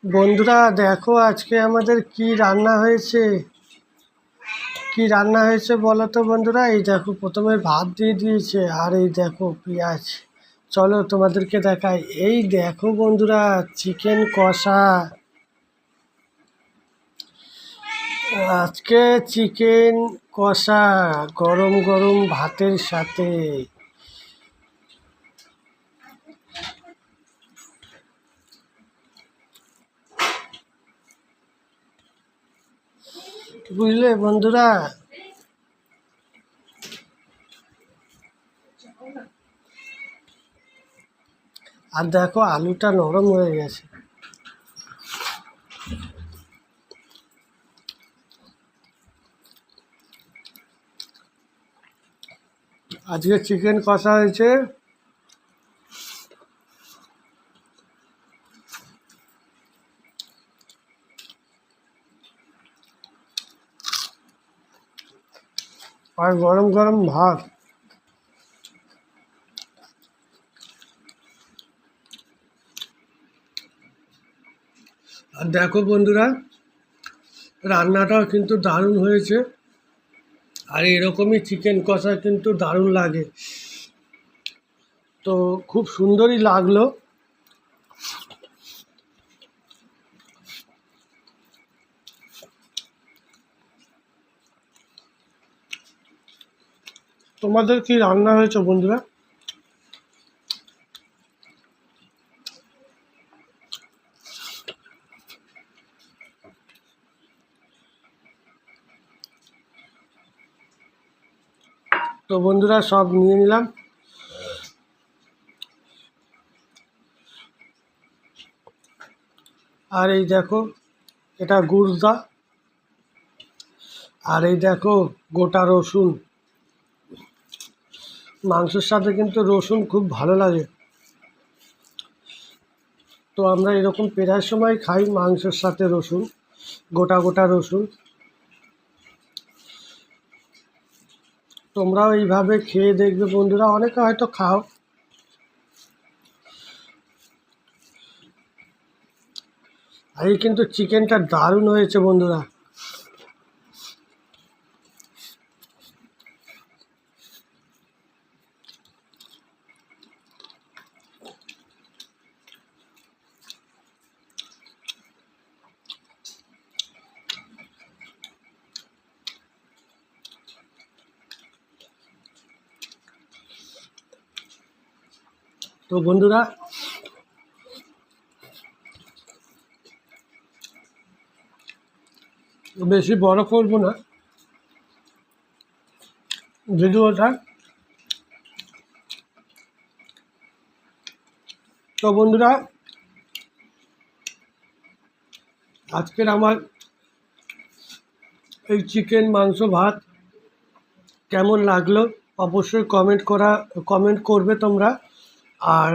বন্ধুরা দেখো আজকে আমাদের কি রান্না হয়েছে বলো তো বন্ধুরা। এই দেখো প্রথমে ভাত দিয়ে দিয়েছে, আর এই দেখো পেঁয়াজ। চলো তোমাদেরকে দেখাই। এই দেখো বন্ধুরা, চিকেন কষা। আজকে চিকেন কষা গরম গরম ভাতের সাথে। বুঝলে বন্ধুরা। আর দেখো আলুটা নরম হয়ে গেছে। আজকে চিকেন কষা হয়েছে। আর গরম গরম ভাত। আর দেখো বন্ধুরা, রান্নাটাও কিন্তু দারুণ হয়েছে। আর এরকমই চিকেন কষা কিন্তু দারুণ লাগে। তো খুব সুন্দরই লাগলো। তোমাদের কি রান্না হয়েছে বন্ধুরা? তো বন্ধুরা সব নিয়ে নিলাম। আর এই দেখো, এটা গুড়দা। আর এই দেখো গোটা রসুন। মাংসের সাথে কিন্তু রসুন খুব ভালো লাগে। তো আমরা এরকম প্রায় সময় খাই মাংসের সাথে রসুন, গোটা গোটা রসুন। তোমরাও এইভাবে খেয়ে দেখবে বন্ধুরা, অনেকে হয়তো খাও। আর এই কিন্তু চিকেনটা দারুণ হয়েছে বন্ধুরা। তো বন্ধুরা বেশি বড় করব না ভিডিওটা। তো বন্ধুরা আজকের আমার এই চিকেন মাংস ভাত কেমন লাগলো অবশ্যই কমেন্ট করবে তোমরা। আর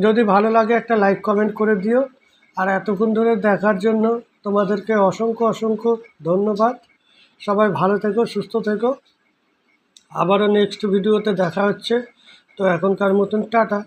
যদি ভালো লাগে একটা লাইক কমেন্ট করে দিও। আর এতক্ষণ ধরে দেখার জন্য তোমাদেরকে অসংখ্য অসংখ্য ধন্যবাদ। সবাই ভালো থেকো, সুস্থ থেকো। আবারও নেক্সট ভিডিওতে দেখা হচ্ছে। তো এখনকার মতন টাটা।